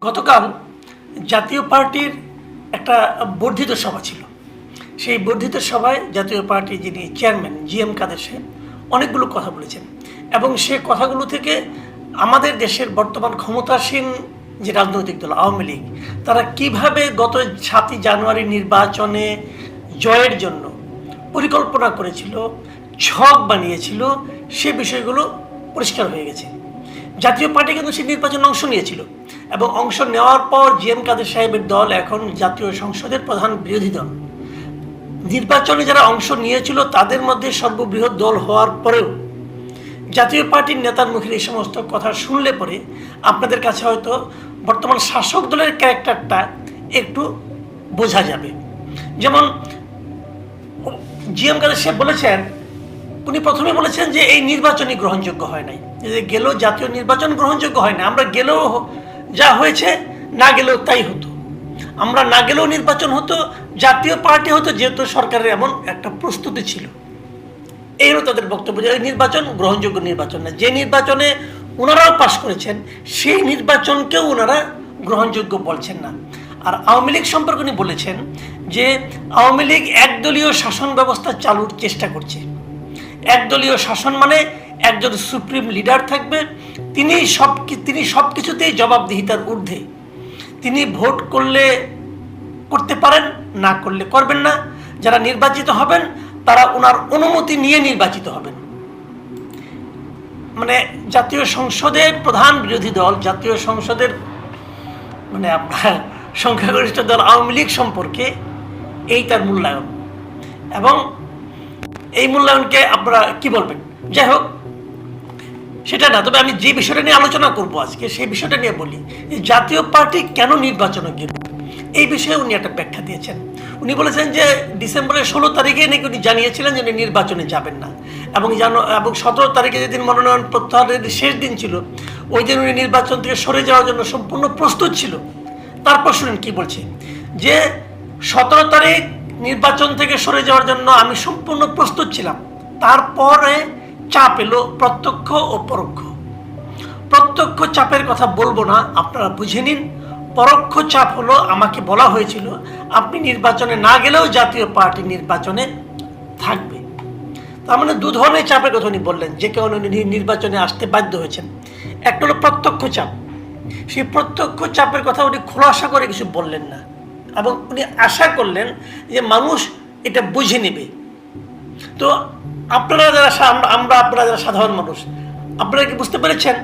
গতকাল জাতীয় পার্টির একটা বর্ধিত সভা ছিল। সেই বর্ধিত সভায় জাতীয় পার্টির যিনি চেয়ারম্যান জি.এম. কাদের সাহেব অনেকগুলো কথা বলেছেন এবং সে কথাগুলো থেকে আমাদের দেশের বর্তমান ক্ষমতাসীন যে রাজনৈতিক দল আওয়ামী লীগ তারা কিভাবে গত 7ই জানুয়ারি নির্বাচনে জয়ের জন্য পরিকল্পনা করেছিল, ছক বানিয়েছিল, সে বিষয়গুলো পরিষ্কার হয়ে গেছে। জাতীয় পার্টি কিন্তু সেই নির্বাচনে অংশ নিয়েছিল এবং অংশ নেওয়ার পর জি.এম. কাদের সাহেবের দল এখন জাতীয় সংসদের প্রধান বিরোধী দল। নির্বাচনে যারা অংশ নিয়েছিল তাদের মধ্যে সর্ববৃহৎ দল হওয়ার পরেও জাতীয় পার্টির নেতার মুখের এই সমস্ত কথা শুনলে পরে আপনাদের কাছে হয়তো বর্তমান শাসক দলের ক্যারেক্টারটা একটু বোঝা যাবে। যেমন জি.এম. কাদের সাহেব বলেছেন, উনি প্রথমে বলেছেন যে এই নির্বাচনই গ্রহণযোগ্য হয় নাই, যে গেলেও জাতীয় নির্বাচন গ্রহণযোগ্য হয় না, আমরা গেলেও যা হয়েছে, না গেলেও তাই হতো, আমরা না গেলেও নির্বাচন হতো, জাতীয় পার্টি হতো, যেহেতু সরকারের এমন একটা প্রস্তুতি ছিল। এই হলো তাদের বক্তব্য যে এই নির্বাচন গ্রহণযোগ্য নির্বাচন না। যে নির্বাচনে ওনারাও পাশ করেছেন সেই নির্বাচনকেও ওনারা গ্রহণযোগ্য বলছেন না। আর আওয়ামী লীগ সম্পর্কে উনি বলেছেন যে আওয়ামী লীগ একদলীয় শাসন ব্যবস্থা চালুর চেষ্টা করছে। একদলীয় শাসন মানে একজন সুপ্রিম লিডার থাকবে, তিনি সব কিছুতেই জবাবদিহিতার ঊর্ধ্বে। তিনি ভোট করলে করতে পারেন, না করলে করবেন না। যারা নির্বাচিত হবেন তারা ওনার অনুমতি নিয়ে নির্বাচিত হবেন। মানে জাতীয় সংসদের প্রধান বিরোধী দল, জাতীয় সংসদের মানে আপনার সংখ্যাগরিষ্ঠ দল আওয়ামী লীগ সম্পর্কে এই তার মূল্যায়ন, এবং এই মূল্যায়নকে আপনারা কি বলবেন? যাই হোক, সেটা না, তবে আমি যে বিষয়টা নিয়ে আলোচনা করব আজকে সেই বিষয়টা নিয়ে বলি। জাতীয় পার্টি কেন নির্বাচনে গেল, এই বিষয়ে উনি একটা ব্যাখ্যা দিয়েছেন। উনি বলেছেন যে ডিসেম্বরের 16 তারিখে নাকি উনি জানিয়েছিলেন যে উনি নির্বাচনে যাবেন না, এবং 17 তারিখে যেদিন মনোনয়ন প্রত্যাহারের শেষ দিন ছিল ওই দিন উনি নির্বাচন থেকে সরে যাওয়ার জন্য সম্পূর্ণ প্রস্তুত ছিল। তারপর শুনেন কি বলছে, যে 17 তারিখ নির্বাচন থেকে সরে যাওয়ার জন্য আমি সম্পূর্ণ প্রস্তুত ছিলাম, তারপরে চাপ এলো প্রত্যক্ষ ও পরোক্ষ। প্রত্যক্ষ চাপের কথা বলবো না, আপনারা বুঝে নিন। পরোক্ষ চাপ হলো আমাকে বলা হয়েছিল আপনি নির্বাচনে না গেলেও জাতীয় পার্টি নির্বাচনে থাকবে। তার মানে দু ধরনের চাপের কথা উনি বললেন, যে কারণে উনি নির্বাচনে আসতে বাধ্য হয়েছেন। একটা হলো প্রত্যক্ষ চাপ, সেই প্রত্যক্ষ চাপের কথা উনি খোলাসা করে কিছু বললেন না, এবং উনি আশা করলেন যে মানুষ এটা বুঝে নেবে। তো আপনারা যারা আপনারা যারা সাধারণ মানুষ, আপনারা কি বুঝতে পেরেছেন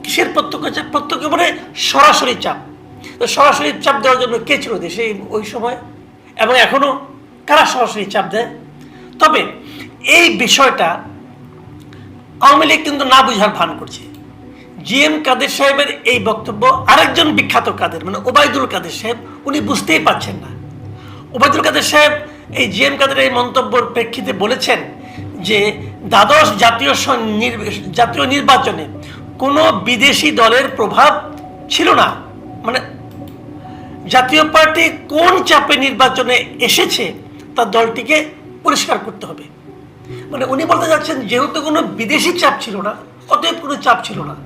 কিসের প্রত্যক্ষ চাপ? প্রত্যক্ষ মানে সরাসরি চাপ। তো সরাসরি চাপ দেওয়ার জন্য কে ছিল দেশে ওই সময়, এবং এখনো কারা সরাসরি চাপ দেয়? তবে এই বিষয়টা আওয়ামী লীগ কিন্তু না বুঝার ভান করছে। জি.এম. কাদের সাহেবের এই বক্তব্য আরেকজন বিখ্যাত কাদের মানে ওবায়দুল কাদের সাহেব উনি বুঝতেই পারছেন না। ওবায়দুল কাদের সাহেব এই জি.এম. কাদের এই মন্তব্যের প্রেক্ষিতে বলেছেন যে দ্বাদশ জাতীয় নির্বাচনে কোনো বিদেশি দলের প্রভাব ছিল না। মানে জাতীয় পার্টি কোন চাপে নির্বাচনে এসেছে তার দলটিকে পরিষ্কার করতে হবে। মানে উনি বলতে যাচ্ছেন যেহেতু কোনো বিদেশি চাপ ছিল না, অতএব কোনো চাপ ছিল না।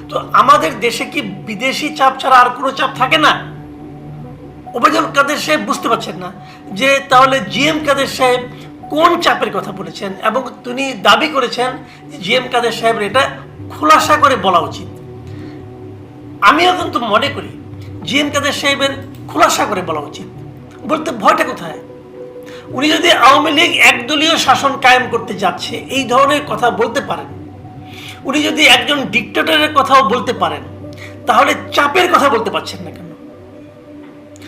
তো আমাদের দেশে কি বিদেশি চাপ ছাড়া আর কোনো চাপ থাকে না? ওবায়দুল কাদের সাহেব বুঝতে পারছেন না যে তাহলে জি.এম. কাদের সাহেব কোন চাপের কথা বলেছেন, এবং তিনি দাবি করেছেন যে জি.এম. কাদের সাহেবের এটা খোলাসা করে বলা উচিত। আমিও কিন্তু মনে করি জি.এম. কাদের সাহেবের খোলাসা করে বলা উচিত। বলতে ভয়টা কোথায়? উনি যদি আওয়ামী লীগ একদলীয় শাসন কায়েম করতে যাচ্ছে এই ধরনের কথা বলতে পারেন, উনি যদি একজন ডিক্টেটরের কথাও বলতে পারেন, তাহলে চাপের কথা বলতে পারছেন না কেন?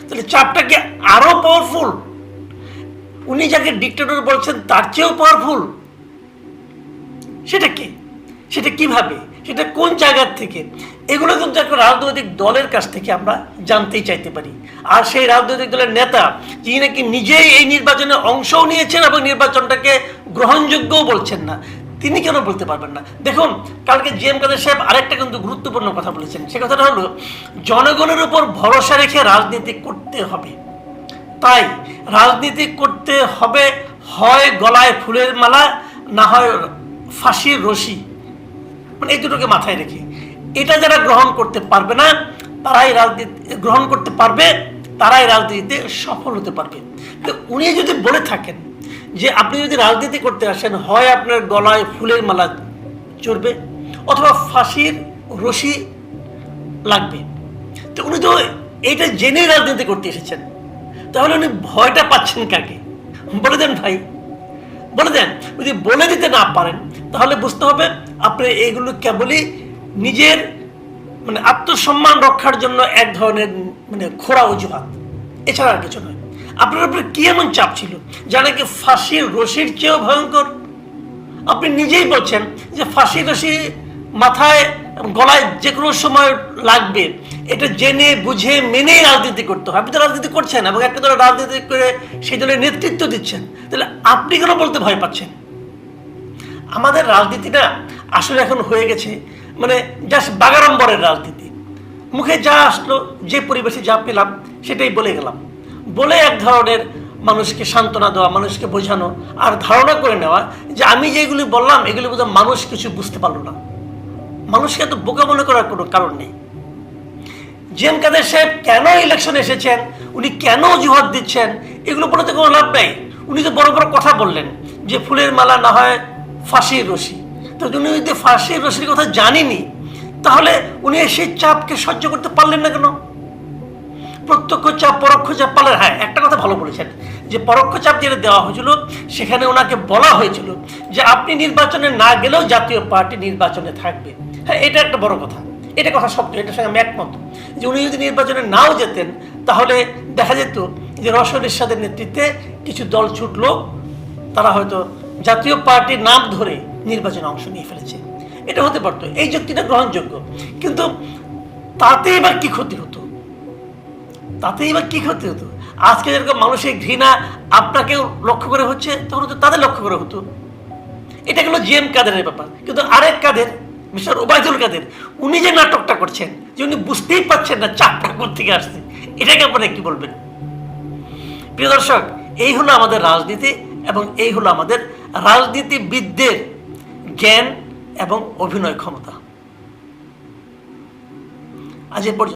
তাহলে চাপটা কি আরো পাওয়ারফুল? উনি যাকে ডিক্টেটর বলছেন তার চেয়েও পাওয়ারফুল? সেটা কি? সেটা কিভাবে? সেটা কোন জায়গার থেকে? এগুলো কিন্তু একটা রাজনৈতিক দলের কাছ থেকে আমরা জানতেই চাইতে পারি। আর সেই রাজনৈতিক দলের নেতা যিনি নাকি নিজেই এই নির্বাচনে অংশও নিয়েছেন এবং নির্বাচনটাকে গ্রহণযোগ্যও বলছেন না, তিনি কেন বলতে পারবেন না? দেখুন, কালকে জি.এম. কাদের সাহেব আরেকটা কিন্তু গুরুত্বপূর্ণ কথা বলেছেন। সে কথাটা হলো জনগণের উপর ভরসা রেখে রাজনীতি করতে হবে। তাই রাজনীতি করতে হবে হয় গলায় ফুলের মালা, না হয় ফাঁসির রশি, মানে এই দুটোকে মাথায় রেখে। এটা যারা গ্রহণ করতে পারবে না তারাই রাজনীতি গ্রহণ করতে পারবে, তারাই রাজনীতিতে সফল হতে পারবে। তো উনি যদি বলে থাকেন যে আপনি যদি রাজনীতি করতে আসেন, হয় আপনার গলায় ফুলের মালা চড়বে অথবা ফাঁসির রশি লাগবে, তো উনি তো এইটা জেনেই রাজনীতি করতে এসেছেন, তাহলে উনি ভয়টা পাচ্ছেন কাকে? বলে দেন ভাই, বলে দেন। যদি বলে দিতে না পারেন তাহলে বুঝতে হবে আপনি এইগুলো কেবলই নিজের মানে আত্মসম্মান রক্ষার জন্য এক ধরনের মানে খোঁড়া অজুহাত, এছাড়া আর কিছু নয়। আপনার উপরে কি এমন চাপ ছিল যা নাকি ফাঁসির রশির চেয়েও ভয়ঙ্কর? আপনি নিজেই বলছেন যে ফাঁসির রশি মাথায় গলায় যে কোনো সময় লাগবে, এটা জেনে বুঝে মেনেই রাজনীতি করতে হয়। আপনি তো রাজনীতি করছেন এবং একটা দলের রাজনীতি করে সেই দলের নেতৃত্ব দিচ্ছেন, তাহলে আপনি কেন বলতে ভয় পাচ্ছেন? আমাদের রাজনীতিটা আসলে এখন হয়ে গেছে মানে জাস্ট বাগাড়ম্বরের রাজনীতি। মুখে যা আসলো, যে পরিবেশে যা পেলাম সেটাই বলে গেলাম, বলে এক ধরনের মানুষকে সান্ত্বনা দেওয়া, মানুষকে বোঝানো, আর ধারণা করে নেওয়া যে আমি যেগুলি বললাম এগুলি বোধহয় মানুষ কিছু বুঝতে পারলো না। মানুষকে এত বোকা মনে করার কোনো কারণ নেই। জেএম কাদের সাহেব কেন ইলেকশনে এসেছেন, উনি কেন অজুহাত দিচ্ছেন, এগুলো বলে তো কোনো লাভ নাই। উনি তো বড় বড় কথা বললেন যে ফুলের মালা না হয় ফাঁসির রশি। তো উনি যদি ফাঁসির রশির কথা জানেনি, তাহলে উনি সেই চাপকে সহ্য করতে পারলেন না কেন? প্রত্যক্ষ চাপ, পরোক্ষ চাপ পালেন। হ্যাঁ, একটা কথা ভালো বলেছেন যে পরোক্ষ চাপ যেটা দেওয়া হয়েছিল সেখানে ওনাকে বলা হয়েছিল যে আপনি নির্বাচনে না গেলেও জাতীয় পার্টি নির্বাচনে থাকবে। হ্যাঁ, এটা একটা বড় কথা, এটা কথা সত্য, এটার সঙ্গে আমি একমত যে উনি যদি নির্বাচনে নাও যেতেন তাহলে দেখা যেত যে রওশন এরশাদের নেতৃত্বে কিছু দল ছুটলো, তারা হয়তো জাতীয় পার্টির নাম ধরে নির্বাচনে অংশ নিয়ে ফেলেছে। এটা হতে পারতো, এই যুক্তিটা গ্রহণযোগ্য। কিন্তু তাতে এবার কি ক্ষতি হতো? তাতে এবার কি ক্ষতি হতো? আজকে যেরকম মানুষের ঘৃণা আপনাকেও লক্ষ্য করে হচ্ছে, তখন তো তাদের লক্ষ্য করে হতো। এটা গেল জিএম কাদেরের ব্যাপার। কিন্তু আরেক কাদের, মিস্টার ওবায়দুল কাদের, উনি যে নাটকটা করছেন যে উনি বুঝতেই পারছেন না চাপটা কোত্থেকে আসছে, এটাকে আপনারা কি বলবেন? প্রিয় দর্শক, এই হলো আমাদের রাজনীতি এবং এই হলো আমাদের রাজনীতিবিদদের জ্ঞান এবং অভিনয় ক্ষমতা। আজ এ পর্যন্ত।